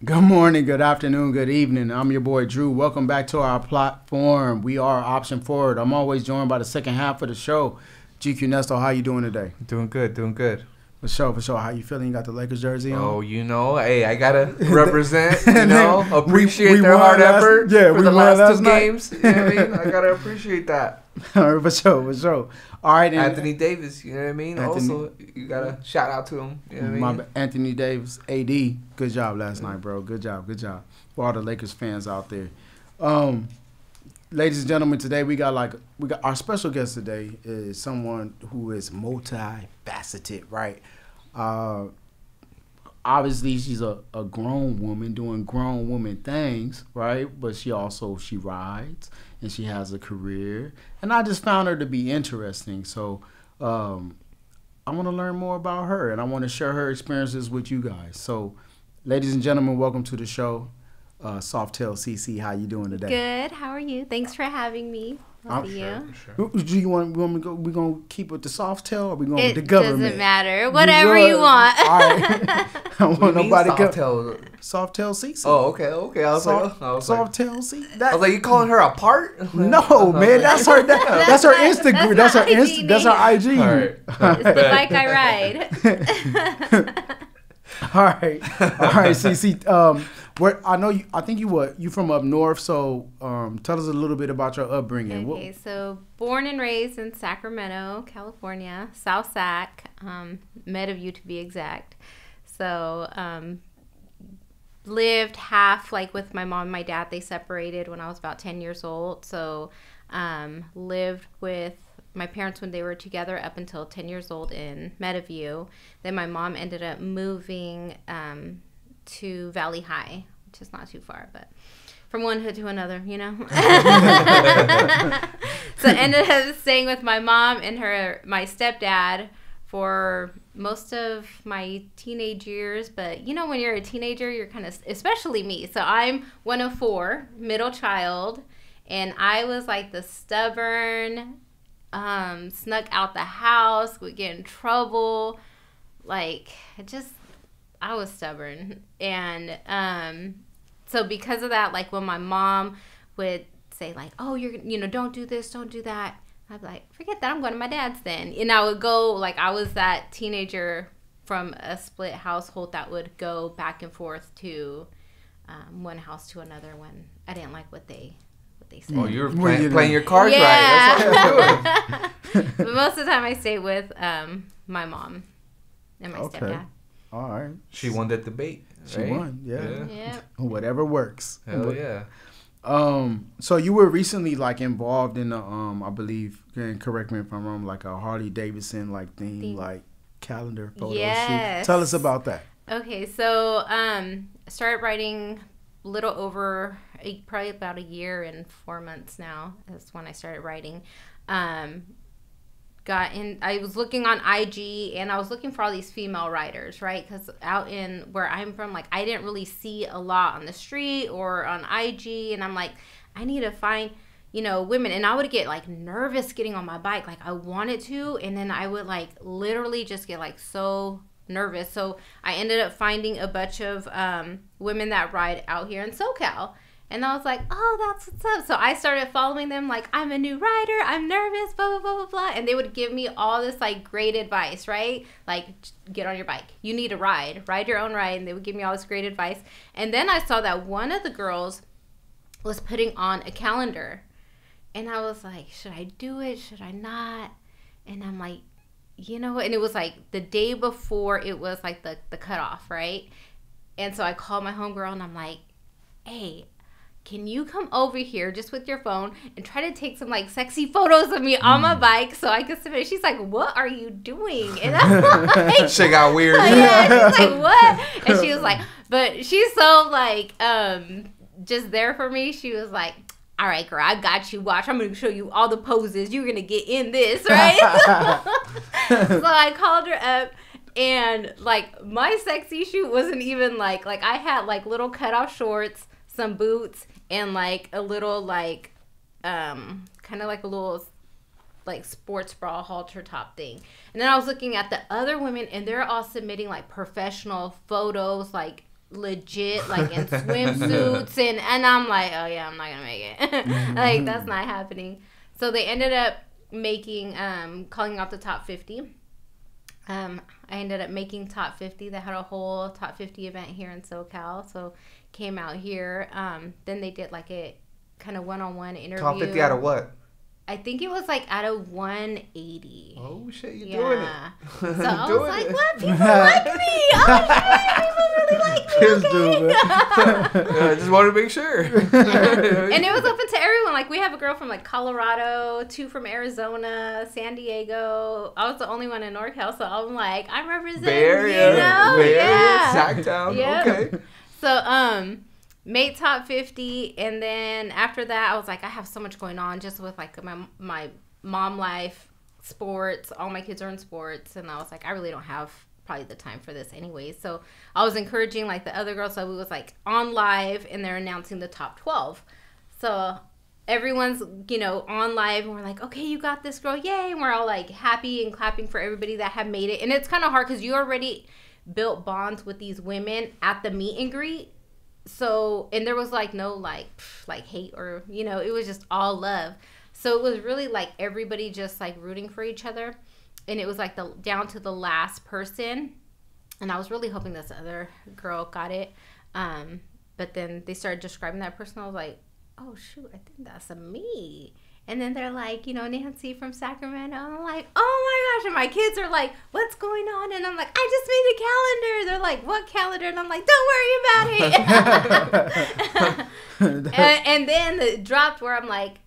Good morning, good afternoon, good evening. I'm your boy Drew. Welcome back to our platform. We are Option Forward. I'm always joined by the second half of the show. GQ Nesto, how you doing today? Doing good. For sure. How you feeling? You got the Lakers jersey on? Oh, hey, I gotta represent, appreciate their hard effort for the last two games. You know what I mean? I gotta appreciate that. For sure. All right. Anthony Davis, you know what I mean? Also, you gotta shout out to him. You know what I mean? Anthony Davis, AD, good job last night, bro. Good job. For all the Lakers fans out there. Ladies and gentlemen, today we got our special guest today is someone who is multifaceted, right? Obviously she's a grown woman doing grown woman things, right? But she rides and she has a career, and I just found her to be interesting. So I want to learn more about her, and I want to share her experiences with you guys. So, ladies and gentlemen, welcome to the show. Softail CC, how you doing today? Good. How are you? Thanks for having me. Sure. Do you want me to go? We gonna keep with the Softail, or we going with the government? It doesn't matter. Whatever you want. All right. I don't want nobody Softail CC. Oh, okay. I was like, Softail CC. I was like, you calling her a part? No, man. That's her. That's her Instagram. That's her IG. All right. It's the bike I ride. All right, CC. I think you from up north. So tell us a little bit about your upbringing. Okay, so born and raised in Sacramento, California, South Sac, Meadowview to be exact. So lived half with my mom and my dad. They separated when I was about 10 years old. So lived with my parents when they were together up until 10 years old in Meadowview. Then my mom ended up moving to Valley High, which is not too far, but from one hood to another, So ended up staying with my mom and my stepdad for most of my teenage years. But when you're a teenager, you're kind of, especially me. So I'm one of four, middle child, and I was like the stubborn, snuck out the house, would get in trouble. I was stubborn. And so because of that, when my mom would say oh, you're, don't do this, don't do that, I'd be like, forget that, I'm going to my dad's then. And I would go, I was that teenager from a split household that would go back and forth to one house to another when I didn't like what they said. Oh, you were playing your cards right. That's what you're doing. But most of the time I stayed with my mom and my stepdad. All right. She won that debate. Right? She won, yeah. Yep. Whatever works. Hell yeah. So you were recently involved in the I believe, and correct me if I'm wrong, a Harley Davidson theme, calendar photo shoot. Tell us about that. Okay, so I started writing a little over probably about a year and 4 months now. That's when I started writing. I was looking on IG, and I was looking for all these female writers, right? Because out in where I'm from, I didn't really see a lot on the street or on IG, and I'm like, I need to find, women. And I would get nervous getting on my bike, I wanted to, and then I would literally just get so nervous. So I ended up finding a bunch of women that ride out here in SoCal. And I was like, oh, that's what's up. So I started following them I'm a new rider. I'm nervous, blah, blah, blah, blah, blah. And they would give me all this, great advice, right? Get on your bike. You need to ride. Ride your own ride. And they would give me all this great advice. And then I saw that one of the girls was putting on a calendar. And I was like, should I do it? Should I not? And I'm like, and it was the day before it was the cutoff, right? And so I called my homegirl and I'm like, hey, can you come over here just with your phone and try to take some sexy photos of me on my bike so I can submit? She's like, what are you doing? And I'm like, shit got weird. Yeah, she's like, what? And she was like, but she's so just there for me. She was like, all right, girl, I got you. Watch, I'm going to show you all the poses. You're going to get in this, right? So I called her up. And, like, my sexy shoot wasn't even, like I had, like, little cutoff shorts, some boots, and, like, a little, like, kind of like a little, like, sports bra halter top thing. And then I was looking at the other women, and they're all submitting, like, professional photos, like, legit, like, in swimsuits. And I'm like, oh, yeah, I'm not going to make it. Like, that's not happening. So they ended up making, calling out the top 50. I ended up making top 50. They had a whole top 50 event here in SoCal. So came out here. Then they did like a kind of one-on-one interview. Top 50 out of what? I think it was like out of 180. Oh shit, you're doing it. So I was like, what? People like me. Oh shit, people really like me. Okay. I just wanted to make sure. And it was open to everyone. Like we have a girl from like Colorado, 2 from Arizona, San Diego. I was the only one in NorCal, so I'm like, I'm representing. Bay Area, you know? Bay Area, Yeah. Sacktown. Yep. Okay. So made top 50, and then after that I was like, I have so much going on just with like my mom life, sports, all my kids are in sports, and I was like, I really don't have probably the time for this anyway. So I was encouraging like the other girls, so we was like on live and they're announcing the top 12. So everyone's, you know, on live and we're like, okay, you got this, girl, yay. And we're all like happy and clapping for everybody that had made it. And it's kind of hard because you already built bonds with these women at the meet and greet. So, and there was like no like hate or, you know, it was just all love. So it was really like everybody just like rooting for each other. And it was like down to the last person. And I was really hoping this other girl got it. But then they started describing that person. I was like, oh shoot, I think that's me. And then they're like, you know, Nancy from Sacramento. And I'm like, oh my gosh. And my kids are like, what's going on? And I'm like, I just made a calendar. They're like, what calendar? And I'm like, don't worry about it. and then it dropped where I'm like,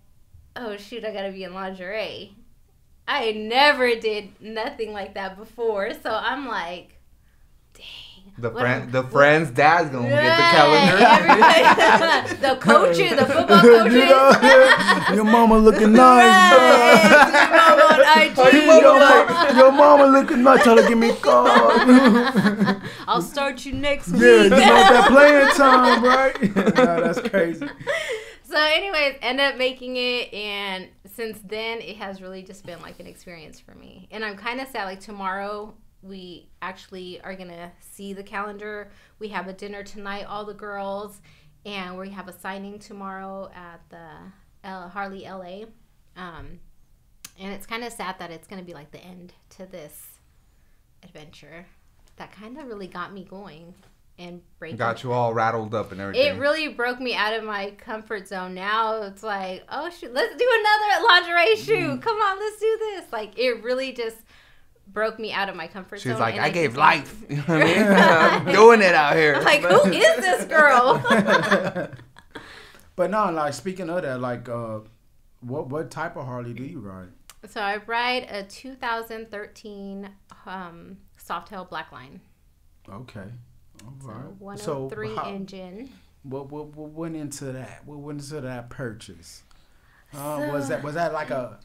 oh shoot, I got to be in lingerie. I never did nothing like that before. So I'm like, dang. The friend's dad's gonna get the calendar. Everybody, the coaches, the football coaches. You know, your mama looking nice, Right. Your mama looking nice. Tell her give me a call. I'll start you next week. Yeah, you want that playing time, right? No, that's crazy. So anyways, end up making it, and since then it has really just been like an experience for me. And I'm kind of sad, like tomorrow we actually are gonna see the calendar. We have a dinner tonight, all the girls, and we have a signing tomorrow at the Harley LA. And it's kind of sad that it's gonna be like the end to this adventure. That kind of really got me going and breaking. Got you all rattled up and everything. It really broke me out of my comfort zone. Now it's like, oh shoot, let's do another lingerie shoot. Come on, let's do this. Like it really just broke me out of my comfort zone. She's like, I gave life. You know what I mean? I'm doing it out here. I'm like, who is this girl? But no, like speaking of that, like, what type of Harley do you ride? So I ride a 2013 Softail Blackline. Okay, all right. So 103 engine. What went into that? What went into that purchase? Was that like a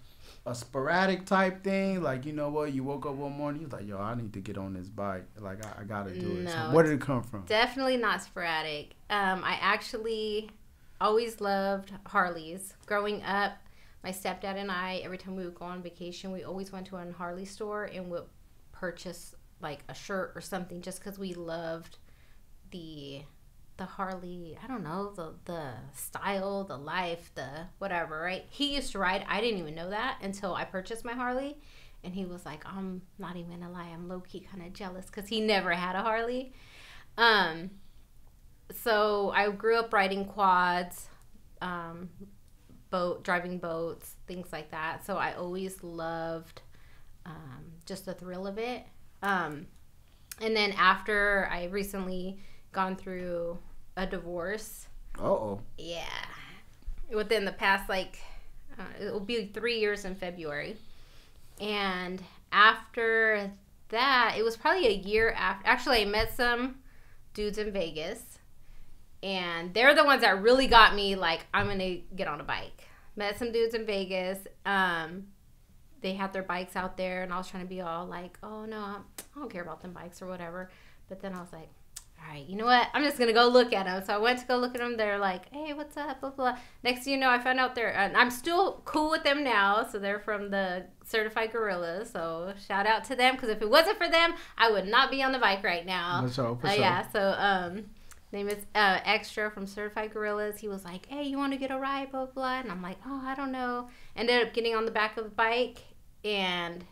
sporadic type thing? Like, you know what, you woke up one morning, you was like, yo, I need to get on this bike. Like, I gotta do it. No, so where did it come from? Definitely not sporadic. I actually always loved Harleys. Growing up, my stepdad and I, every time we would go on vacation, we always went to a Harley store and would purchase like a shirt or something just because we loved the Harley, I don't know, the style, the life, the whatever, right? He used to ride. I didn't even know that until I purchased my Harley. And he was like, I'm not even gonna lie, I'm low-key kind of jealous because he never had a Harley. So I grew up riding quads, driving boats, things like that. So I always loved just the thrill of it. And then after I recently gone through a divorce. Uh-oh. Yeah. Within the past, like, it will be 3 years in February. And after that, it was probably a year after. Actually, I met some dudes in Vegas. And they're the ones that really got me, like, I'm going to get on a bike. Met some dudes in Vegas. they had their bikes out there, and I was trying to be all like, oh no, I don't care about them bikes or whatever. But then I was like, all right, you know what? I'm just going to go look at them. So I went to go look at them. They're like, hey, what's up? Blah, blah. Next thing you know, I found out and I'm still cool with them now. So they're from the Certified Gorillas. So shout out to them, because if it wasn't for them, I would not be on the bike right now. For sure. Yeah, so name is Extra from Certified Gorillas. He was like, hey, you want to get a ride, blah, blah. And I'm like, oh, I don't know. Ended up getting on the back of the bike, and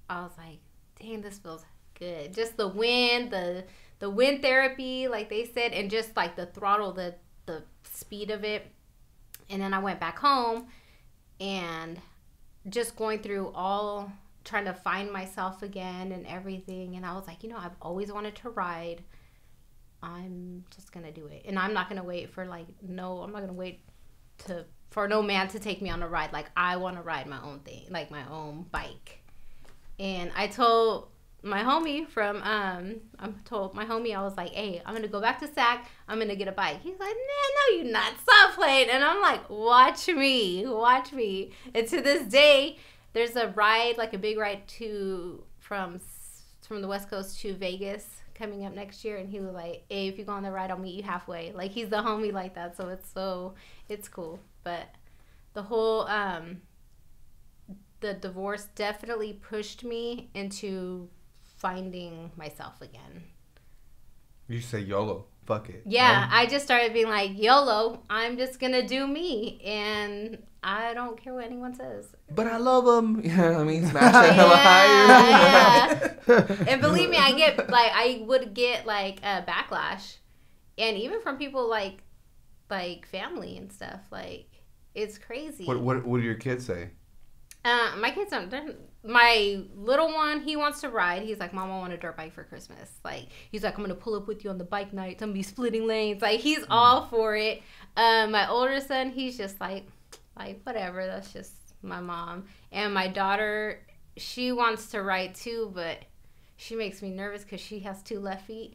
I was like, dang, this feels good. Just the wind, the wind therapy, like they said, and just like the throttle, the speed of it. And then I went back home and just going through trying to find myself again and everything. And I was like, I've always wanted to ride. I'm just going to do it. And I'm not going to wait for I'm not going to wait for no man to take me on a ride. Like, I want to ride my own thing, like my own bike. And I told my homie I was like, hey, I'm going to go back to SAC. I'm going to get a bike. He's like, no, you're not. Stop playing. And I'm like, watch me. And to this day, there's a ride, like a big ride from the West Coast to Vegas coming up next year. And he was like, hey, if you go on the ride, I'll meet you halfway. Like, he's the homie like that. So it's cool. But the whole, the divorce definitely pushed me into finding myself again. You say YOLO. Fuck it. Yeah, I just started being like, YOLO, I'm just going to do me. And I don't care what anyone says. But I love them. Yeah, I mean, smash that hella higher. Yeah. And believe me, I would get a backlash. And even from people like family and stuff. Like, it's crazy. What do your kids say? My kids my little one, he wants to ride. He's like, Mom, I want a dirt bike for Christmas. Like, he's like, I'm gonna pull up with you on the bike night. I'm gonna be splitting lanes. Like, he's all for it. My older son, he's just like whatever. That's just my mom. And my daughter, she wants to ride too, but she makes me nervous because she has 2 left feet.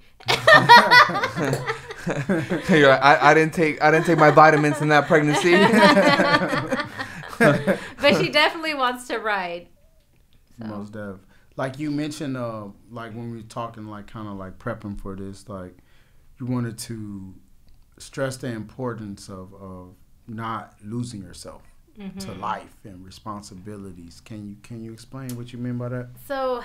You're like, I didn't take my vitamins in that pregnancy. But she definitely wants to ride. So. Most definitely. Like you mentioned, like when we were talking, like kind of like prepping for this, like you wanted to stress the importance of not losing yourself to life and responsibilities. Can you explain what you mean by that? So,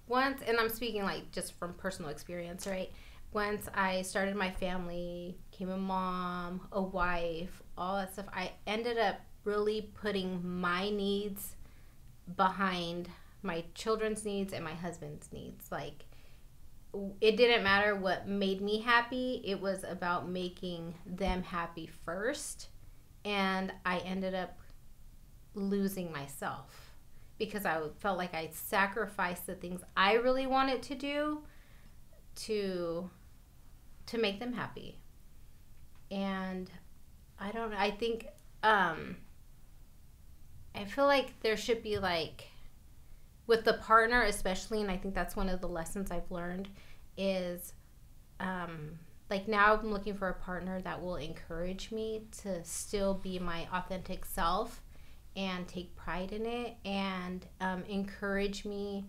once, and I'm speaking like just from personal experience, right? Once I started my family, became a mom, a wife, all that stuff, I ended up really putting my needs behind my children's needs and my husband's needs. Like, it didn't matter what made me happy. It was about making them happy first. And I ended up losing myself because I felt like I sacrificed the things I really wanted to do to make them happy. And I don't know. I think I feel like there should be with the partner especially, and I think that's one of the lessons I've learned is now I'm looking for a partner that will encourage me to still be my authentic self and take pride in it, and encourage me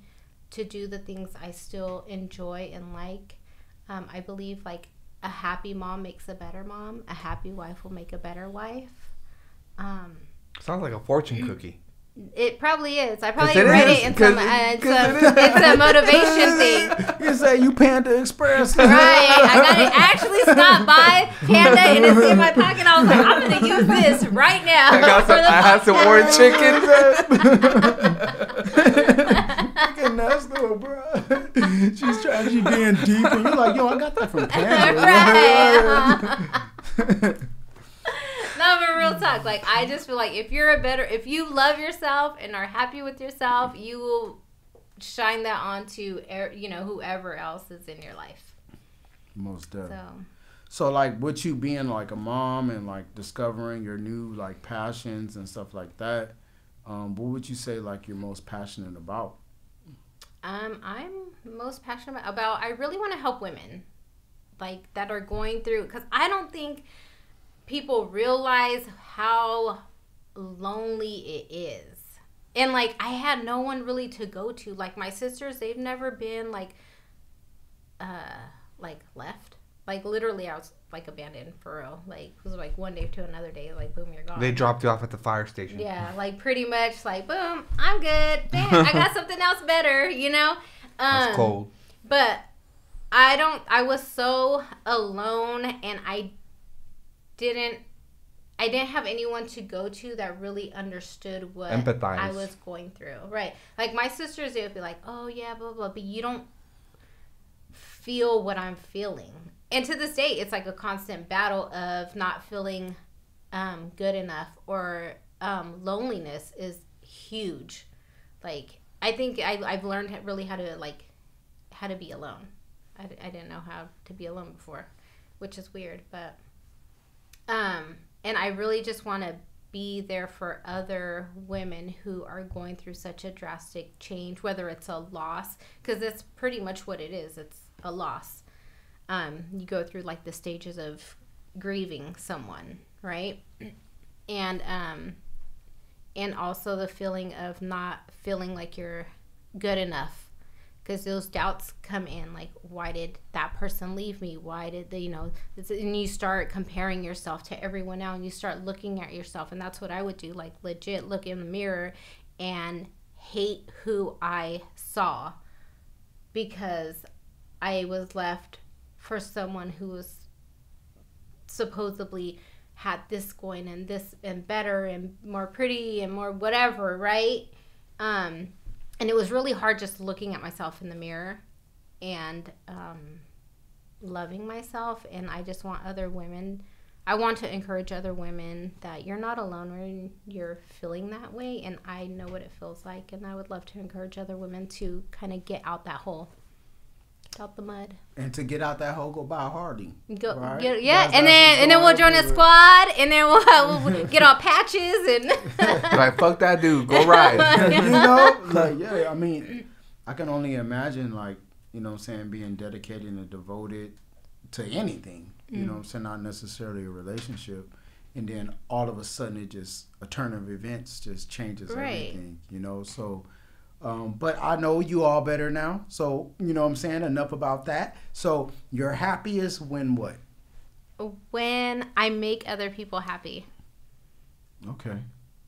to do the things I still enjoy and like. I believe a happy mom makes a better mom. A happy wife will make a better wife. Sounds like a fortune cookie. It probably is. I probably read it in some. It's a motivation thing. You say you Panda Express, right? I actually stopped by Panda and it's in my pocket. I was like, I'm gonna use this right now. I had some orange chicken. Fucking nuts though, bro. She's being deep, and you're like, yo, I got that from Panda. Right. No, but real talk. I just feel like if you love yourself and are happy with yourself, you will shine that onto whoever else is in your life. Most definitely. So with you being a mom and discovering your new passions and stuff like that, what would you say you're most passionate about? I'm most passionate about. I really want to help women that are going through, because I don't think people realize how lonely it is. And, like, I had no one really to go to. Like, my sisters, they've never been, like, left. Like, literally, I was, like, abandoned for real. Like, it was, like, one day to another day, like, boom, you're gone. They dropped you off at the fire station. Yeah, like, pretty much, like, boom, I'm good. Damn, I got something else better, you know? That's cold. But I was so alone, and I didn't have anyone to go to that really understood what Empathize. I was going through. Right. Like, my sisters, they would be like, oh, yeah, blah, blah, but you don't feel what I'm feeling. And to this day, it's like a constant battle of not feeling good enough, or loneliness is huge. Like, I think I've learned really how to be alone. I didn't know how to be alone before, which is weird, but and I really just want to be there for other women who are going through such a drastic change, whether it's a loss, because that's pretty much what it is. It's a loss. You go through, like, the stages of grieving someone, right? And also the feeling of not feeling like you're good enough. Because those doubts come in, like, why did that person leave me? Why did they, and you start comparing yourself to everyone else, and you start looking at yourself. And that's what I would do, like, legit look in the mirror and hate who I saw, because I was left for someone who was supposedly had this going and this and better and more pretty and more whatever, right? And it was really hard just looking at myself in the mirror and loving myself. And I just want I want to encourage other women that you're not alone when you're feeling that way. And I know what it feels like. And I would love to encourage other women to kind of get out that hole. Get out the mud. And to get out that hole, go buy a Harley. Right? And then we'll join a squad, and then we'll get our patches and. Like, fuck that dude, go ride. I mean, I can only imagine, like, what I'm saying, being dedicated and devoted to anything. You know what I'm saying, not necessarily a relationship, and then all of a sudden it just a turn of events just changes everything. So. But I know you all better now. So, you know what I'm saying? Enough about that. So, you're happiest when what? When I make other people happy. Okay.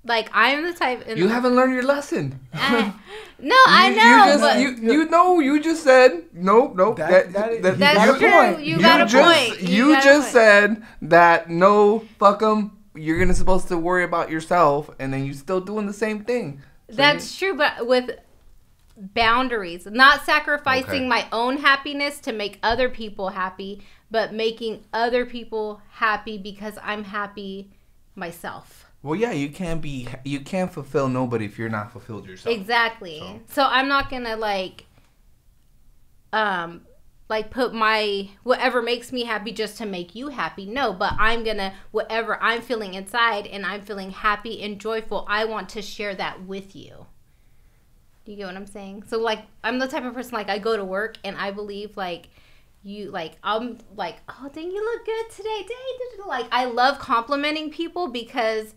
Like, I'm the type... You haven't learned your lesson. I know. You just said... Nope. That's true. You got a point. You just said that, no, fuck them. You're supposed to worry about yourself, and then you're still doing the same thing. That's true, but with boundaries. Not sacrificing my own happiness to make other people happy, but making other people happy because I'm happy myself. Well, yeah, you can't fulfill nobody if you're not fulfilled yourself. Exactly. So I'm not gonna put my whatever makes me happy just to make you happy. No, but I'm gonna, whatever I'm feeling inside and I'm feeling happy and joyful, I want to share that with you. Do you get what I'm saying? So, like, I'm the type of person, like, I go to work and I believe, like, I'm like, oh, dang, you look good today. Dang. Like, I love complimenting people, because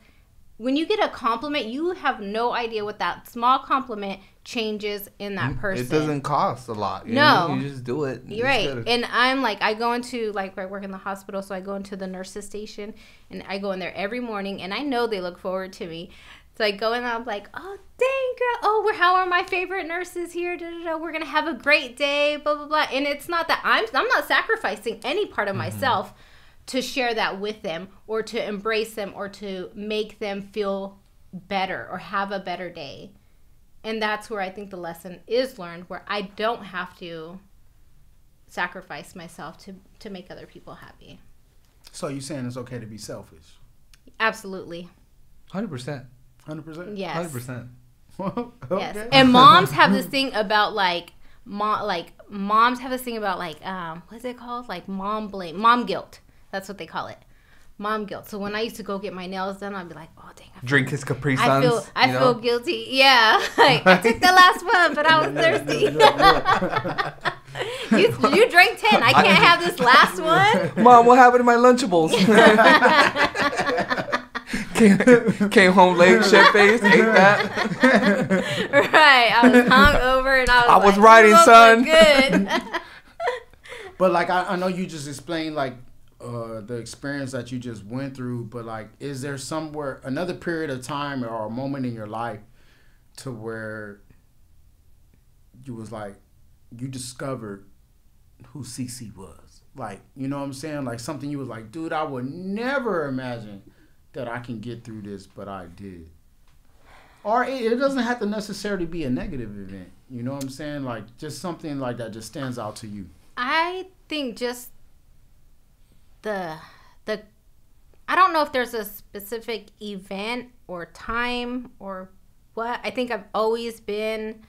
when you get a compliment, you have no idea what that small compliment changes in that person. It doesn't cost a lot. You just do it. You're right. And I'm like, I go into, like, I work in the hospital, so I go into the nurses station, and I go in there every morning, and I know they look forward to me. So I go in and I'm like, oh, dang, girl. Oh, how are my favorite nurses here? We're going to have a great day, blah, blah, blah. And it's not that I'm not sacrificing any part of myself to share that with them, or to embrace them, or to make them feel better or have a better day. And that's where I think the lesson is learned, where I don't have to sacrifice myself to make other people happy. So you're saying it's okay to be selfish? Absolutely. 100%. 100%? Yes. 100%. Okay. Yes. And moms have this thing about, like, moms have this thing about, like, what's it called? Like, mom guilt. That's what they call it. Mom guilt. So when I used to go get my nails done, I'd be like, oh, dang. Drink his Capri Suns. I feel guilty. Yeah. Like, I took the last one, but I was thirsty. You drank 10. I can't have this last one. Mom, what happened to my Lunchables? Came home late, shit faced, ate that. Right. I was hungover and I was riding, son. Good. But like I know you just explained like the experience that you just went through, but like is there somewhere another period of time or a moment in your life to where you was like you discovered who CC was? Like, you know what I'm saying? Like something you was like, dude, I would never imagine that I can get through this, but I did. Or it doesn't have to necessarily be a negative event. You know what I'm saying? Like just something like that just stands out to you. I think just the I don't know if there's a specific event or time or what. I think I've always been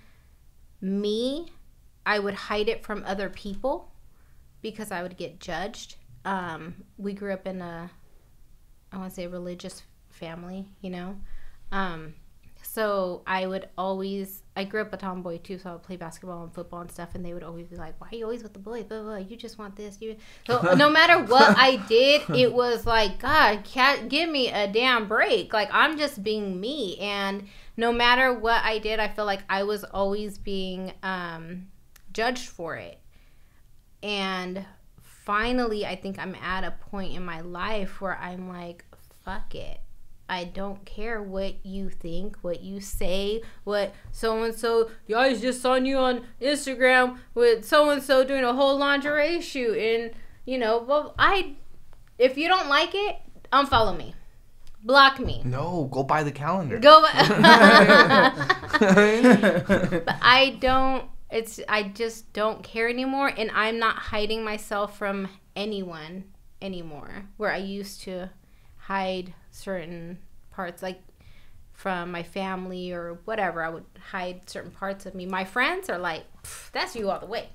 me. I would hide it from other people because I would get judged. We grew up in I want to say religious family, you know. So I grew up a tomboy too, so I would play basketball and football and stuff, and they would always be like, why are you always with the boys? Blah, blah, blah. You just want this. So no matter what I did, it was like, God, give me a damn break. Like, I'm just being me. And no matter what I did, I feel like I was always being judged for it. And finally, I think I'm at a point in my life where I'm like, fuck it. I don't care what you think, what you say, what so-and-so, I just saw you on Instagram with so-and-so doing a whole lingerie shoot. And, you know, well, if you don't like it, unfollow me. Block me. No, go buy the calendar. But I just don't care anymore. And I'm not hiding myself from anyone anymore, where I used to hide certain parts, like from my family or whatever. I would hide certain parts of me. My friends are like, that's you all the way.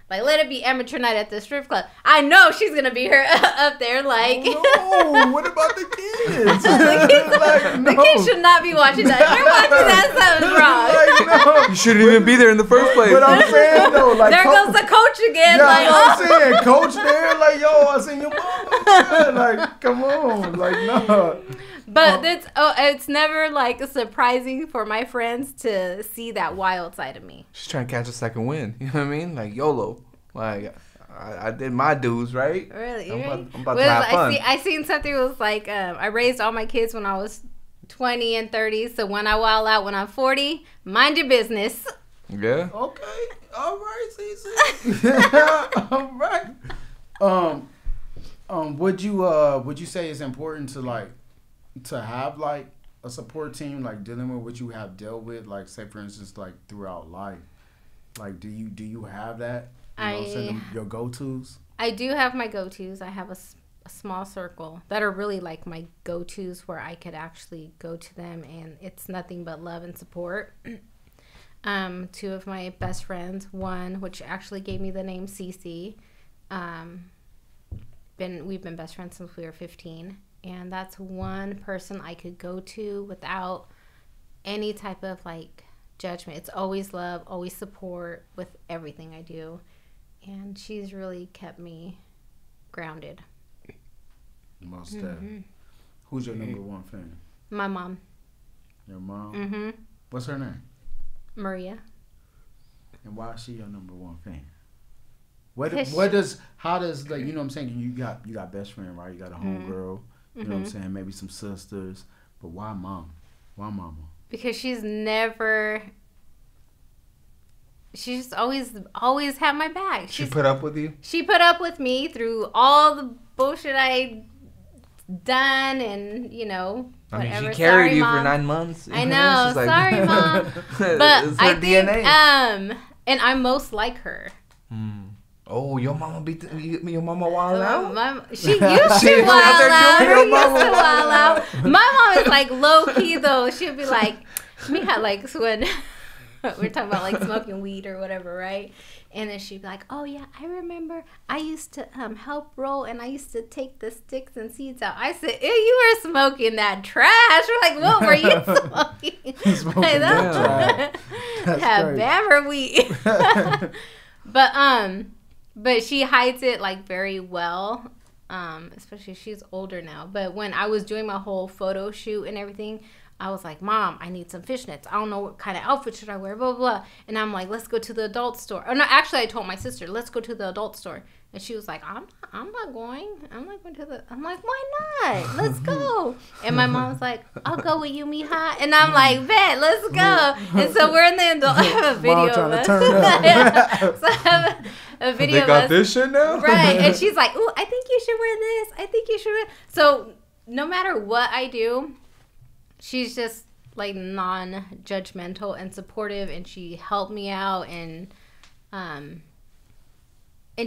Like, let it be amateur night at the strip club. I know she's going to be here up there, like. Oh, no. What about the kids? The kids should not be watching that. If they're watching that, something's wrong. No. You shouldn't even be there in the first place. But I'm saying, though, like. There goes the coach again. Yeah, like, I'm saying, coach there, like, yo, I seen your mom. Like, come on. Like, no. But it's never like surprising for my friends to see that wild side of me. She's trying to catch a second win. You know what I mean? Like YOLO. Like I did my dues, right? Really? I'm about to have fun. I seen something that was like I raised all my kids when I was 20 and 30. So when I wild out when I'm 40, mind your business. Yeah. Okay. All right, CC. All right. Would you say it's important to have like a support team, like dealing with what you have dealt with, like say for instance, like throughout life, like do you have that? Your go-tos? I do have my go-tos. I have a small circle that are really like my go-tos where I could actually go to them and it's nothing but love and support. Two of my best friends, one which actually gave me the name Cece. We've been best friends since we were 15. And that's one person I could go to without any type of like judgment. It's always love, always support with everything I do. And she's really kept me grounded. Most definitely. Who's your number one fan? My mom. Your mom? Mm-hmm. What's her name? Maria. And why is she your number one fan? How does like, you know what I'm saying? You got best friend, right? You got a homegirl. You know what I'm saying? Maybe some sisters. But why mom? Why mama? Because she's always had my back. She put up with you? She put up with me through all the bullshit I done and, you know, whatever. I mean, she carried you for 9 months. I know. Sorry, Mom. But it's her DNA. And I'm most like her. Oh, your mama your mama wild out? She used to wild out. My mom is like low key though. She'll be like, Mija, like when we're talking about like smoking weed or whatever, right? And then she'd be like, oh yeah, I remember I used to help roll and I used to take the sticks and seeds out. I said, ew, you were smoking that trash. We're like, what were you smoking? Smoking that trash. That bammer weed. But she hides it like very well. especially she's older now. But when I was doing my whole photo shoot and everything, I was like, Mom, I need some fishnets. I don't know what kind of outfit should I wear, blah, blah, blah. And I'm like, let's go to the adult store. Oh, no, actually, I told my sister, let's go to the adult store. And she was like, I'm not going. I'm not going to the... I'm like, why not? Let's go. And my mom was like, I'll go with you, mija. And I'm like, bet, let's go. And so we're in the adult... I have a video of us. Yeah. So I have a video of us. They got this shit now? Right. And she's like, ooh, I think you should wear this. I think you should wear... So no matter what I do... She's just like non-judgmental and supportive, and she helped me out, and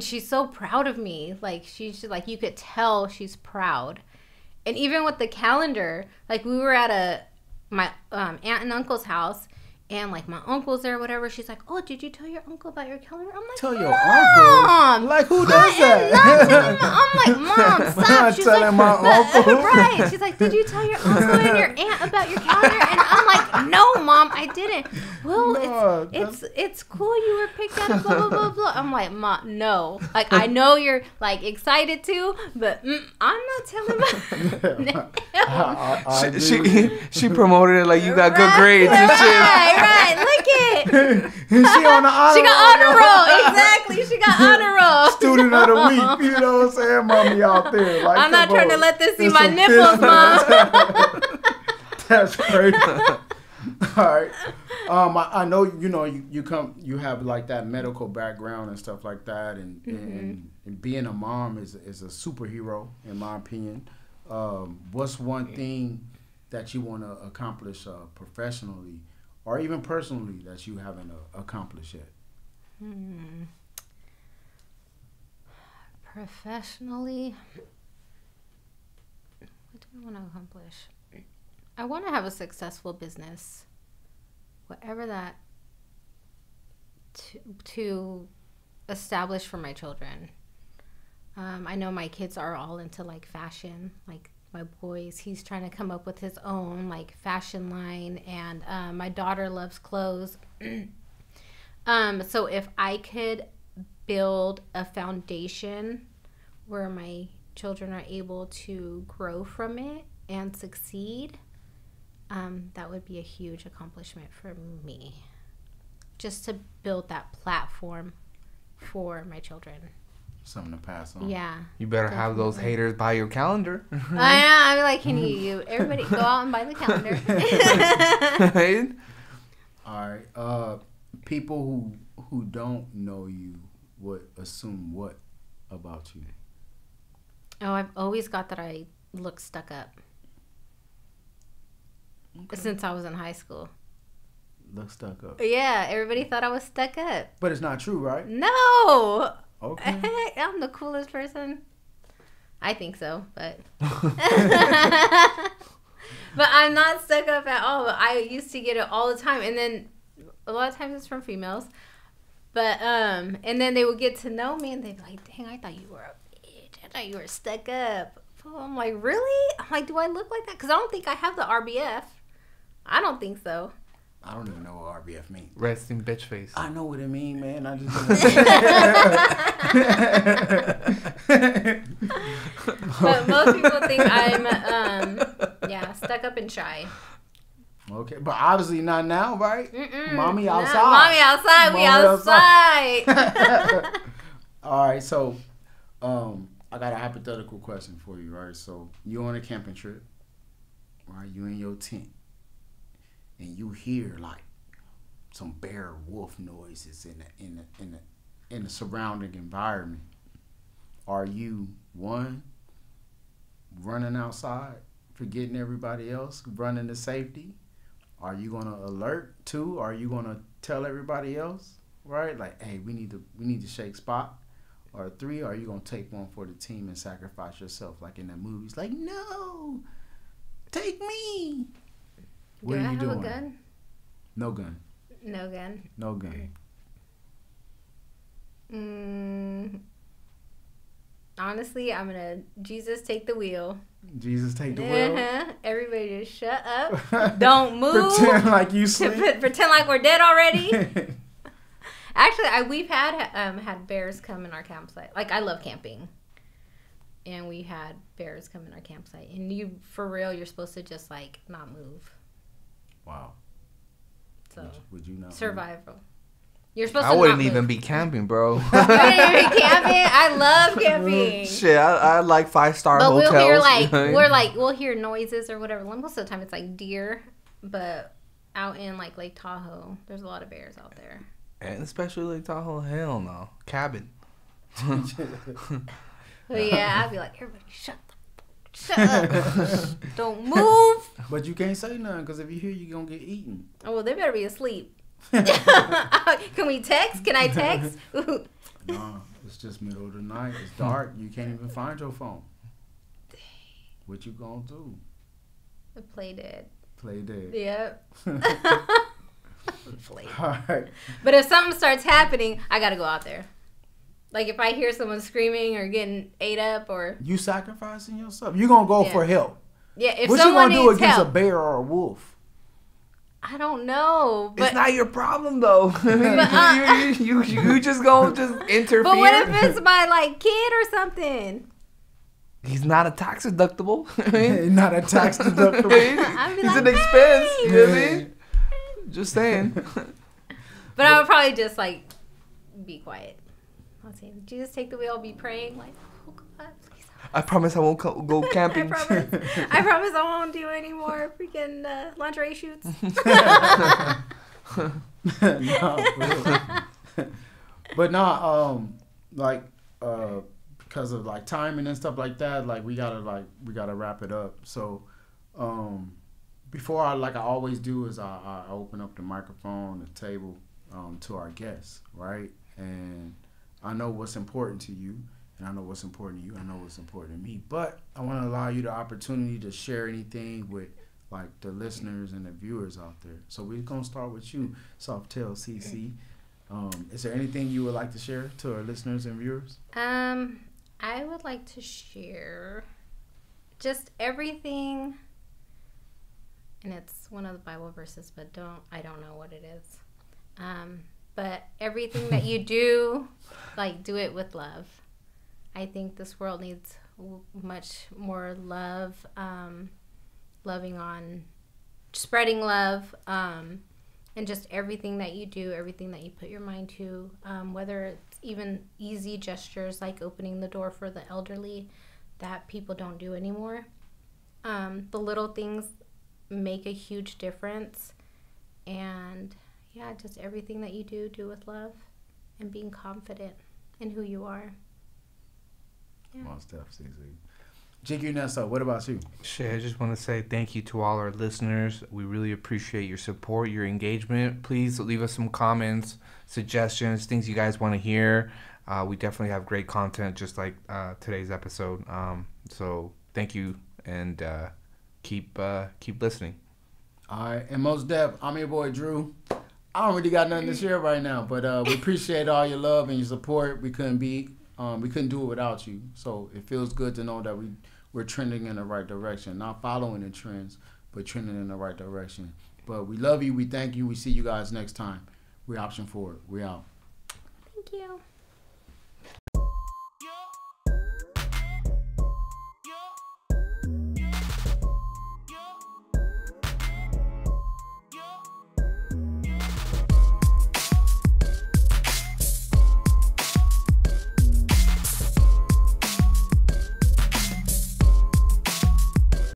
she's so proud of me. Like she's just, like, you could tell she's proud. And even with the calendar, like we were at my aunt and uncle's house, and like my uncle's there or whatever. She's like, oh, did you tell your uncle about your calendar? I'm like, tell your uncle? Like, who does that? I'm like, Mom, stop. She's like, my uncle. Right. She's like, did you tell your uncle and your aunt about your calendar? And I'm like, no, Mom, I didn't. Well, it's cool you were picked out, blah, blah, blah, blah. I'm like, Mom, no. Like, I know you're like excited to, but I'm not telling my... She promoted it like you got good grades and shit. Right, look it. She on the honor roll. She got honor roll. Exactly. She got honor roll. Student of the week. You know what I'm saying? Mommy out there. Like, I'm not trying to let this see my nipples, Mom. That's crazy. All right. I know, you have like that medical background and stuff like that, and being a mom is a superhero in my opinion. What's one thing that you want to accomplish professionally or even personally that you haven't accomplished yet? Professionally, what do I want to accomplish? I want to have a successful business, whatever that, to establish for my children. I know my kids are all into like fashion, like my boys, he's trying to come up with his own like fashion line, and my daughter loves clothes. So if I could build a foundation where my children are able to grow from it and succeed, that would be a huge accomplishment for me. Just to build that platform for my children. Something to pass on. Yeah. You better definitely have those haters buy your calendar. I know. I'm like, can you everybody go out and buy the calendar? Right? All right. People who don't know you would assume what about you? Oh, I've always got that I look stuck up. Okay. Since I was in high school. Look stuck up. Yeah, everybody thought I was stuck up. But it's not true, right? No. Okay. I'm the coolest person. I think so, but but I'm not stuck up at all. I used to get it all the time, and then a lot of times it's from females. But and then they would get to know me, and they'd be like, "Dang, I thought you were a bitch. I thought you were stuck up." I'm like, "Really?" I'm like, "Do I look like that?" Because I don't think I have the RBF. I don't think so. I don't even know what RBF means. Resting bitch face. I know what it means, man. I just But most people think I'm stuck up and shy. Okay, but obviously not now, right? Mommy outside. Nah, mommy outside. We outside. All right, so I got a hypothetical question for you, right? So you on a camping trip, right? You in your tent. And you hear like some bear wolf noises in the surrounding environment. Are you one running outside, forgetting everybody else, running to safety? Are you gonna alert two? Are you gonna tell everybody else? Right? Like, hey, we need to shake spot. Or three, are you gonna take one for the team and sacrifice yourself like in the movies? Like, no, take me. What Do are I you have doing? a gun? No gun. No gun. No gun. Honestly, I'm gonna Jesus take the wheel. Jesus take the wheel. Everybody just shut up. Don't move. Pretend like you sleep. Pretend like we're dead already. Actually, we've had bears come in our campsite. Like, I love camping. and we had bears come in our campsite. And for real, you're supposed to just like not move. Wow. So would you not survival? Move? You're supposed to. I wouldn't even be camping, bro. You wouldn't even be camping. I love camping. Shit, I like 5-star hotels. But we'll hear we'll hear noises or whatever. Most of the time it's like deer, but out in like Lake Tahoe, there's a lot of bears out there. And especially Lake Tahoe, hell no, cabin. But yeah, I'd be like, everybody, shut up, don't move. But you can't say nothing because if you hear, you're gonna get eaten. Oh, well, they better be asleep. Can we text? Can I text? No, it's just middle of the night. It's dark. You can't even find your phone. Dang. What you gonna do? Play dead. Play dead. Yep. All right. But if something starts happening, I gotta go out there. Like if I hear someone screaming or getting ate up or... You sacrificing yourself. You're going to go for help. Yeah, if what someone you going to do against help, a bear or a wolf? I don't know. But, it's not your problem, though. You just going to just interfere. But what if it's my like kid or something? He's not a tax deductible. Not a tax deductible. He's like, an expense. Hey. You know what I mean? Just saying. But I would probably just like be quiet. I'll say, Jesus, take the wheel. I'll be praying like, oh God, please. I promise I won't go camping. I promise I won't do any more freaking lingerie shoots. But no, because of like timing and stuff like that, like we gotta wrap it up. So before I always do is I open up the microphone, the table to our guests, right? And I know what's important to you, and I know what's important to you. I know what's important to me. But I want to allow you the opportunity to share anything with like the listeners and the viewers out there. So we're gonna start with you, Softail CC. Is there anything you would like to share to our listeners and viewers? I would like to share just everything, and it's one of the Bible verses, but I don't know what it is. But everything that you do, like, do it with love. I think this world needs much more love, spreading love, and just everything that you do, everything that you put your mind to, whether it's even easy gestures like opening the door for the elderly that people don't do anymore. The little things make a huge difference, and yeah, just everything that you do with love and being confident in who you are. Yeah. Most definitely. Jiggy Nessa, what about you? Shit, I just want to say thank you to all our listeners. We really appreciate your support, your engagement. Please leave us some comments, suggestions, things you guys want to hear. We definitely have great content, just like today's episode. So thank you, and keep listening. All right, and most def, I'm your boy Drew. I don't really got nothing to share right now, but we appreciate all your love and your support. We couldn't do it without you. So it feels good to know that we're trending in the right direction, not following the trends, but trending in the right direction. But we love you. We thank you. We see you guys next time. We're Option Forward. We out. Thank you.